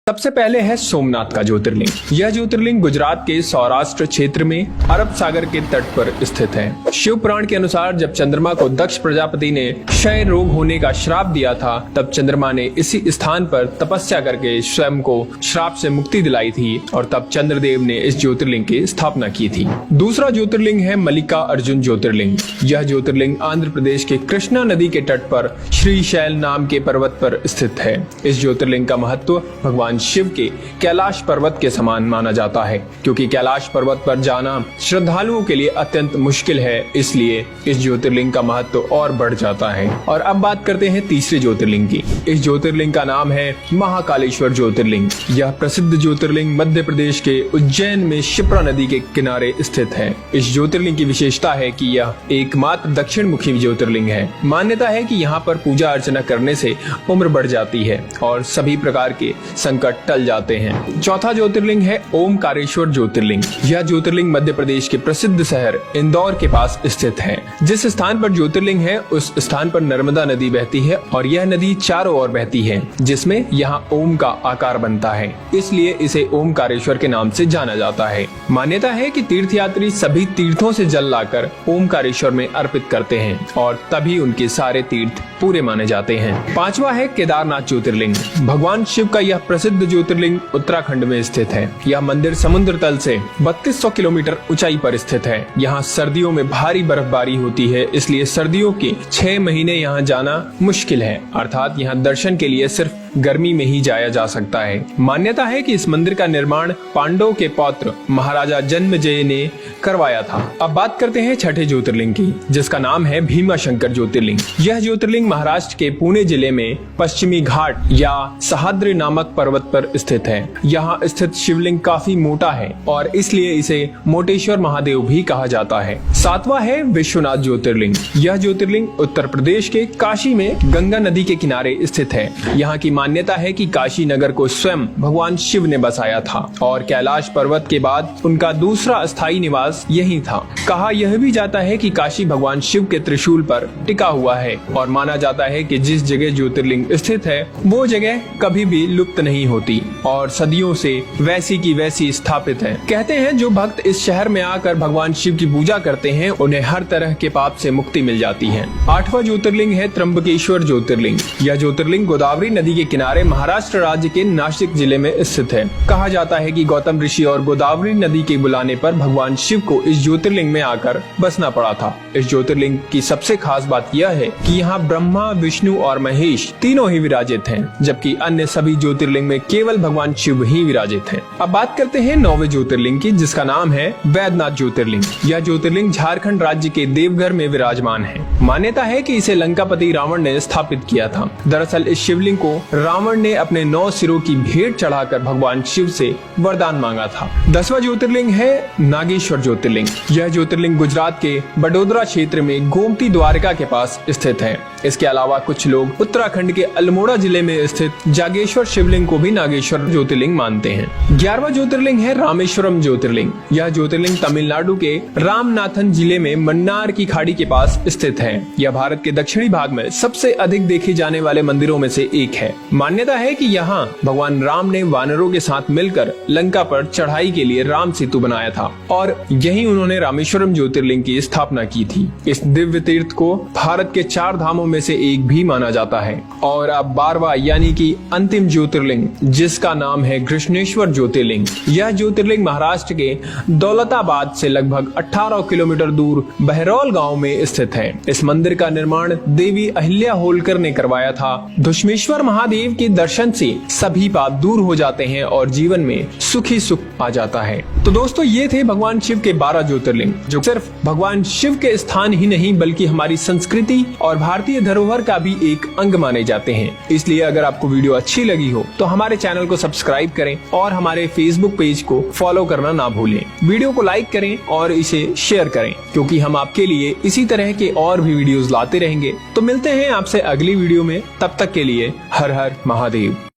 सबसे पहले है सोमनाथ का ज्योतिर्लिंग। यह ज्योतिर्लिंग गुजरात के सौराष्ट्र क्षेत्र में अरब सागर के तट पर स्थित है। शिव पुराण के अनुसार जब चंद्रमा को दक्ष प्रजापति ने क्षय रोग होने का श्राप दिया था, तब चंद्रमा ने इसी स्थान पर तपस्या करके स्वयं को श्राप से मुक्ति दिलाई थी और तब चंद्रदेव ने इस ज्योतिर्लिंग की स्थापना की थी। दूसरा ज्योतिर्लिंग है मल्लिका अर्जुन ज्योतिर्लिंग। यह ज्योतिर्लिंग आंध्र प्रदेश के कृष्णा नदी के तट पर श्रीशैल नाम के पर्वत पर स्थित है। इस ज्योतिर्लिंग का महत्व भगवान शिव के कैलाश पर्वत के समान माना जाता है, क्योंकि कैलाश पर्वत पर जाना श्रद्धालुओं के लिए अत्यंत मुश्किल है, इसलिए इस ज्योतिर्लिंग का महत्व और बढ़ जाता है। और अब बात करते हैं तीसरे ज्योतिर्लिंग की। इस ज्योतिर्लिंग का नाम है महाकालेश्वर ज्योतिर्लिंग। यह प्रसिद्ध ज्योतिर्लिंग मध्य प्रदेश के उज्जैन में शिप्रा नदी के किनारे स्थित है। इस ज्योतिर्लिंग की विशेषता है कि यह एकमात्र दक्षिण मुखी ज्योतिर्लिंग है। मान्यता है कि यहाँ पर पूजा अर्चना करने से उम्र बढ़ जाती है और सभी प्रकार के संकट टल जाते हैं। चौथा ज्योतिर्लिंग है ओमकारेश्वर ज्योतिर्लिंग। यह ज्योतिर्लिंग मध्य प्रदेश के प्रसिद्ध शहर इंदौर के पास स्थित है। जिस स्थान पर ज्योतिर्लिंग है उस स्थान पर नर्मदा नदी बहती है और यह नदी चारों ओर बहती है, जिसमें यहाँ ओम का आकार बनता है, इसलिए इसे ओमकारेश्वर के नाम से जाना जाता है। मान्यता है कि तीर्थयात्री सभी तीर्थों से जल लाकर ओमकारेश्वर में अर्पित करते हैं और तभी उनके सारे तीर्थ पूरे माने जाते हैं। पांचवा है केदारनाथ ज्योतिर्लिंग। भगवान शिव का यह प्रसिद्ध ज्योतिर्लिंग उत्तराखंड में स्थित है। यह मंदिर समुद्र तल से 3200 किलोमीटर ऊंचाई पर स्थित है। यहाँ सर्दियों में भारी बर्फबारी होती है, इसलिए सर्दियों के 6 महीने यहाँ जाना मुश्किल है, अर्थात यहाँ दर्शन के लिए सिर्फ गर्मी में ही जाया जा सकता है। मान्यता है कि इस मंदिर का निर्माण पांडवों के पौत्र महाराजा जन्मेजय ने करवाया था। अब बात करते हैं छठे ज्योतिर्लिंग की, जिसका नाम है भीमाशंकर ज्योतिर्लिंग। यह ज्योतिर्लिंग महाराष्ट्र के पुणे जिले में पश्चिमी घाट या सह्याद्री नामक पर्वत पर स्थित है। यहाँ स्थित शिवलिंग काफी मोटा है और इसलिए इसे मोटेश्वर महादेव भी कहा जाता है। सातवां है विश्वनाथ ज्योतिर्लिंग। यह ज्योतिर्लिंग उत्तर प्रदेश के काशी में गंगा नदी के किनारे स्थित है। यहाँ की मान्यता है कि काशी नगर को स्वयं भगवान शिव ने बसाया था और कैलाश पर्वत के बाद उनका दूसरा स्थायी निवास यही था। कहा यह भी जाता है कि काशी भगवान शिव के त्रिशूल पर टिका हुआ है और माना जाता है कि जिस जगह ज्योतिर्लिंग स्थित है वो जगह कभी भी लुप्त नहीं होती और सदियों से वैसी की वैसी स्थापित है। कहते हैं जो भक्त इस शहर में आकर भगवान शिव की पूजा करते हैं उन्हें हर तरह के पाप से मुक्ति मिल जाती है। आठवां ज्योतिर्लिंग है त्र्यंबकेश्वर ज्योतिर्लिंग। यह ज्योतिर्लिंग गोदावरी नदी के किनारे महाराष्ट्र राज्य के नासिक जिले में स्थित है। कहा जाता है कि गौतम ऋषि और गोदावरी नदी के बुलाने पर भगवान शिव को इस ज्योतिर्लिंग में आकर बसना पड़ा था। इस ज्योतिर्लिंग की सबसे खास बात यह है कि यहाँ ब्रह्मा, विष्णु और महेश तीनों ही विराजित हैं, जबकि अन्य सभी ज्योतिर्लिंग में केवल भगवान शिव ही विराजित हैं। अब बात करते हैं 9वें ज्योतिर्लिंग की, जिसका नाम है वैद्यनाथ ज्योतिर्लिंग। यह ज्योतिर्लिंग झारखंड राज्य के देवघर में विराजमान है। मान्यता है कि इसे लंकापति रावण ने स्थापित किया था। दरअसल इस शिवलिंग को रावण ने अपने 9 सिरों की भेंट चढ़ाकर भगवान शिव से वरदान मांगा था। 10वां ज्योतिर्लिंग है नागेश्वर ज्योतिर्लिंग। यह ज्योतिर्लिंग गुजरात के बडोदरा क्षेत्र में गोमती द्वारका के पास स्थित है। इसके अलावा कुछ लोग उत्तराखंड के अल्मोड़ा जिले में स्थित जागेश्वर शिवलिंग को भी नागेश्वर ज्योतिर्लिंग मानते हैं। 11वां ज्योतिर्लिंग है रामेश्वरम ज्योतिर्लिंग। यह ज्योतिर्लिंग तमिलनाडु के रामनाथन जिले में मन्नार की खाड़ी के पास स्थित है। यह भारत के दक्षिणी भाग में सबसे अधिक देखे जाने वाले मंदिरों में से एक है। मान्यता है कि यहाँ भगवान राम ने वानरों के साथ मिलकर लंका पर चढ़ाई के लिए राम सेतु बनाया था और यही उन्होंने रामेश्वरम ज्योतिर्लिंग की स्थापना की थी। इस दिव्य तीर्थ को भारत के 4 धामों में से एक भी माना जाता है। और अब 12वां यानी कि अंतिम ज्योतिर्लिंग, जिसका नाम है कृष्णेश्वर ज्योतिर्लिंग। यह ज्योतिर्लिंग महाराष्ट्र के दौलताबाद से लगभग 18 किलोमीटर दूर बहरौल गाँव में स्थित है। इस मंदिर का निर्माण देवी अहिल्या होलकर ने करवाया था। धुष्मेश्वर महादेव के दर्शन से सभी पाप दूर हो जाते हैं और जीवन में सुखी सुख आ जाता है। तो दोस्तों ये थे भगवान शिव के 12 ज्योतिर्लिंग, जो सिर्फ भगवान शिव के स्थान ही नहीं बल्कि हमारी संस्कृति और भारतीय धरोहर का भी एक अंग माने जाते हैं। इसलिए अगर आपको वीडियो अच्छी लगी हो तो हमारे चैनल को सब्सक्राइब करें और हमारे फेसबुक पेज को फॉलो करना ना भूलें। वीडियो को लाइक करें और इसे शेयर करें, क्योंकि हम आपके लिए इसी तरह के और भी वीडियोस लाते रहेंगे। तो मिलते हैं आपसे अगली वीडियो में, तब तक के लिए हर हर महादेव।